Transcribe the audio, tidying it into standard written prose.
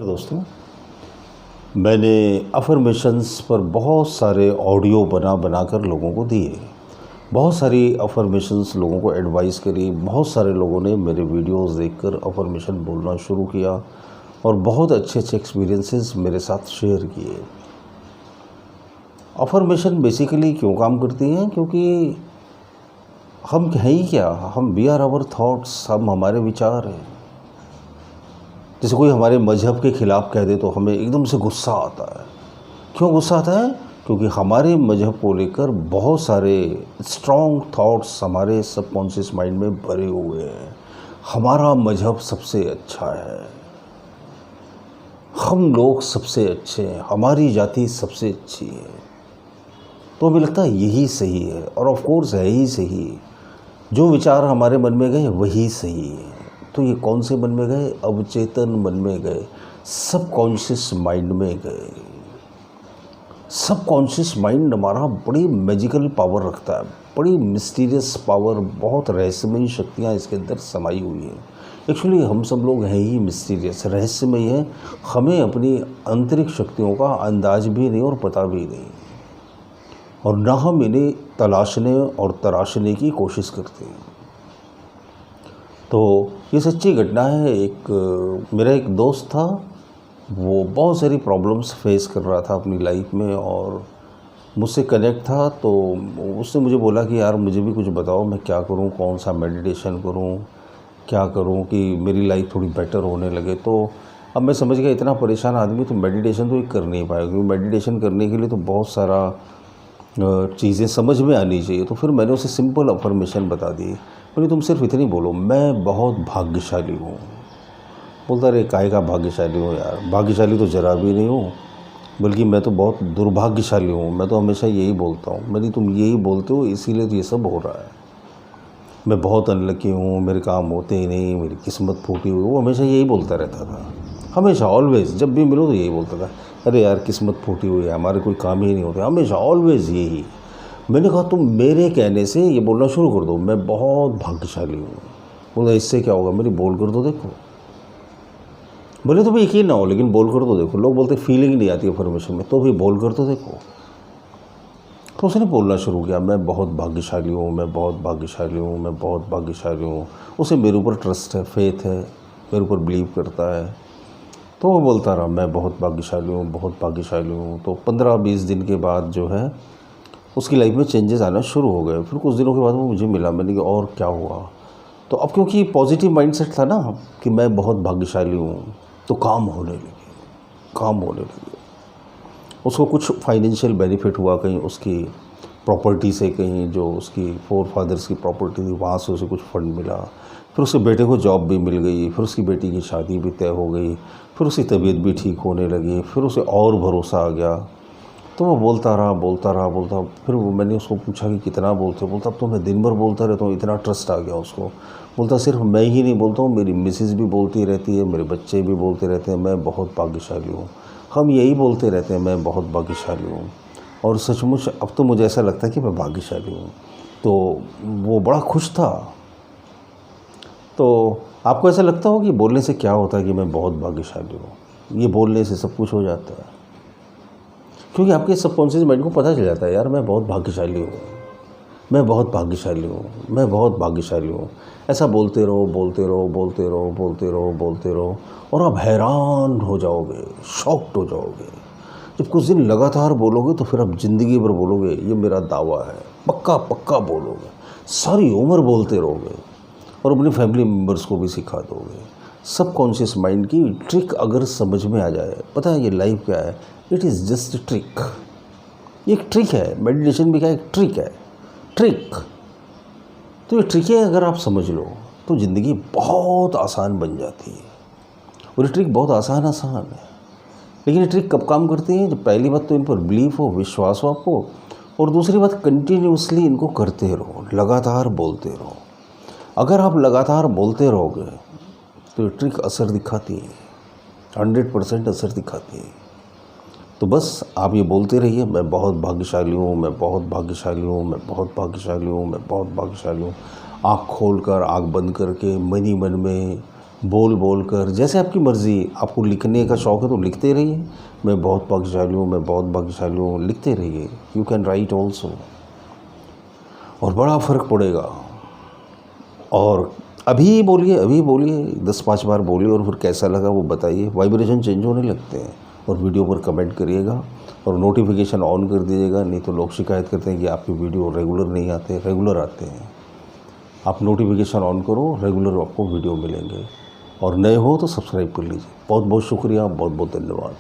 दोस्तों, मैंने अफर्मेशंस पर बहुत सारे ऑडियो बना कर लोगों को दिए। बहुत सारी अफर्मेशंस लोगों को एडवाइस करी। बहुत सारे लोगों ने मेरे वीडियोस देखकर अफर्मेशन बोलना शुरू किया और बहुत अच्छे अच्छे एक्सपीरियंसेस मेरे साथ शेयर किए। अफर्मेशन बेसिकली क्यों काम करती हैं? क्योंकि हम हैं ही क्या, हम वी आर आवर थॉट्स, हम हमारे विचार हैं। जैसे कोई हमारे मज़हब के ख़िलाफ़ कह दे तो हमें एकदम से गुस्सा आता है। क्यों गुस्सा आता है? क्योंकि हमारे मज़हब को लेकर बहुत सारे स्ट्रॉन्ग थॉट्स हमारे सबकॉन्शियस माइंड में भरे हुए हैं। हमारा मज़हब सबसे अच्छा है, हम लोग सबसे अच्छे हैं, हमारी जाति सबसे अच्छी है। तो हमें लगता है यही सही है, और ऑफ कोर्स है ही सही। जो विचार हमारे मन में गए वही सही है। तो ये कौन से मन में गए? अवचेतन मन में गए, सबकॉन्शियस माइंड में गए। सबकॉन्शियस माइंड हमारा बड़ी मैजिकल पावर रखता है, बड़ी मिस्टीरियस पावर, बहुत रहस्यमयी शक्तियाँ इसके अंदर समाई हुई हैं। एक्चुअली हम सब लोग हैं ही मिस्टीरियस, रहस्यमयी है। हमें अपनी आंतरिक शक्तियों का अंदाज भी नहीं और पता भी नहीं, और ना हम इन्हें तलाशने और तराशने की कोशिश करते हैं। तो ये सच्ची घटना है। मेरा एक दोस्त था, वो बहुत सारी प्रॉब्लम्स फेस कर रहा था अपनी लाइफ में और मुझसे कनेक्ट था। तो उसने मुझे बोला कि यार मुझे भी कुछ बताओ, मैं क्या करूं, कौन सा मेडिटेशन करूं, क्या करूं कि मेरी लाइफ थोड़ी बेटर होने लगे। तो अब मैं समझ गया इतना परेशान आदमी तो मेडिटेशन तो कर नहीं पाएगा, क्योंकि मेडिटेशन करने के लिए तो बहुत सारा चीज़ें समझ में आनी चाहिए। तो फिर मैंने उसे सिंपल अफर्मेशन बता दी। बोले तुम सिर्फ इतनी बोलो, मैं बहुत भाग्यशाली हूँ। बोलता अरे काहे का भाग्यशाली हूँ यार, भाग्यशाली तो जरा भी नहीं हूँ, बल्कि मैं तो बहुत दुर्भाग्यशाली हूँ। मैं तो हमेशा यही बोलता हूँ। मैंने तुम यही बोलते हो इसीलिए तो ये सब हो रहा है। मैं बहुत अनलकी हूँ, मेरे काम होते ही नहीं, मेरी किस्मत फूटी हुई। वो हमेशा यही बोलता रहता था, हमेशा ऑलवेज। जब भी मिलो तो यही बोलता था, अरे यार किस्मत फूटी हुई है, हमारे कोई काम ही नहीं होते, हमेशा ऑलवेज यही। मैंने कहा तुम मेरे कहने से ये बोलना शुरू कर दो, मैं बहुत भाग्यशाली हूँ। बोला इससे क्या होगा? मेरी बोल कर दो देखो। बोले तुम्हें यकीन ना हो लेकिन बोल कर तो देखो। लोग बोलते फीलिंग नहीं आती अफर्मेशन में, तो भी बोल कर तो देखो। तो उसने बोलना शुरू किया, मैं बहुत भाग्यशाली हूँ, मैं बहुत भाग्यशाली हूँ, मैं बहुत भाग्यशाली हूँ। उसे मेरे ऊपर ट्रस्ट है, फेथ है, मेरे ऊपर बिलीव करता है। तो वो बोलता रहा मैं बहुत भाग्यशाली हूँ, बहुत भाग्यशाली हूँ। तो 15-20 दिन के बाद जो है उसकी लाइफ में चेंजेस आना शुरू हो गए। फिर कुछ दिनों के बाद वो मुझे मिला। मैंने कहा और क्या हुआ? तो अब क्योंकि पॉजिटिव माइंडसेट था ना कि मैं बहुत भाग्यशाली हूँ, तो काम होने लगे। उसको कुछ फाइनेंशियल बेनिफिट हुआ, कहीं उसकी प्रॉपर्टी से, कहीं जो उसकी फोर फादर्स की प्रॉपर्टी थी वहाँ से उसे कुछ फंड मिला। फिर उसके बेटे को जॉब भी मिल गई, फिर उसकी बेटी की शादी भी तय हो गई, फिर उसकी तबीयत भी ठीक होने लगी, फिर उसे और भरोसा आ गया। तो वो बोलता रहा। फिर मैंने उसको पूछा कि कितना बोलते हो? बोलता अब तो मैं दिन भर बोलता रहता हूँ, इतना ट्रस्ट आ गया उसको। बोलता सिर्फ मैं ही नहीं बोलता हूँ, मेरी मिसेज़ भी बोलती रहती है, मेरे बच्चे भी बोलते रहते हैं मैं बहुत भाग्यशाली हूँ। हम यही बोलते रहते हैं मैं बहुत भाग्यशाली हूँ। और सचमुच अब तो मुझे ऐसा लगता है कि मैं भाग्यशाली हूँ। तो वो बड़ा खुश था। तो आपको ऐसा लगता हो कि बोलने से क्या होता है कि मैं बहुत भाग्यशाली हूँ? ये बोलने से सब कुछ हो जाता है, क्योंकि आपके सबकॉन्शियस माइंड को पता चल जाता है यार मैं बहुत भाग्यशाली हूँ, मैं बहुत भाग्यशाली हूँ, मैं बहुत भाग्यशाली हूँ। ऐसा बोलते रहो और आप हैरान हो जाओगे, शॉक्ड हो जाओगे। जब कुछ दिन लगातार बोलोगे तो फिर आप ज़िंदगी भर बोलोगे, ये मेरा दावा है, पक्का बोलोगे, सारी उम्र बोलते रहोगे और अपनी फैमिली मेम्बर्स को भी सिखा दोगे। सबकॉन्शियस माइंड की ट्रिक अगर समझ में आ जाए, पता है ये लाइफ क्या है? It is just trick. ये एक ट्रिक है, मेडिटेशन भी क्या एक ट्रिक है, ट्रिक। तो ये ट्रिक है, अगर आप समझ लो तो ज़िंदगी बहुत आसान बन जाती है। और ये ट्रिक बहुत आसान है, लेकिन ये ट्रिक कब काम करती है? जब पहली बात तो इन पर बिलीफ हो, विश्वास हो आपको, और दूसरी बात कंटिन्यूसली इनको करते रहो, लगातार बोलते रहो। अगर आप लगातार बोलते रहोगे तो ये ट्रिक असर दिखाती है, 100% असर दिखाती है। तो बस आप ये बोलते रहिए, मैं बहुत भाग्यशाली हूँ, मैं बहुत भाग्यशाली हूँ, मैं बहुत भाग्यशाली हूँ, मैं बहुत भाग्यशाली हूँ। आँख खोल कर, आँख बंद करके, मन ही मन में बोल बोल कर, जैसे आपकी मर्ज़ी। आपको लिखने का शौक़ है तो लिखते रहिए, मैं बहुत भाग्यशाली हूँ, मैं बहुत भाग्यशाली हूँ, लिखते रहिए। यू कैन राइट ऑल्सो, और बड़ा फ़र्क पड़ेगा। और अभी बोलिए 10-5 बार बोलिए, और फिर कैसा लगा वो बताइए। वाइब्रेशन चेंज होने लगते हैं। और वीडियो पर कमेंट करिएगा, और नोटिफिकेशन ऑन कर दीजिएगा, नहीं तो लोग शिकायत करते हैं कि आपके वीडियो रेगुलर नहीं आते। रेगुलर आते हैं। आप नोटिफिकेशन ऑन करो, रेगुलर आपको वीडियो मिलेंगे। और नए हो तो सब्सक्राइब कर लीजिए। बहुत बहुत शुक्रिया, बहुत बहुत धन्यवाद।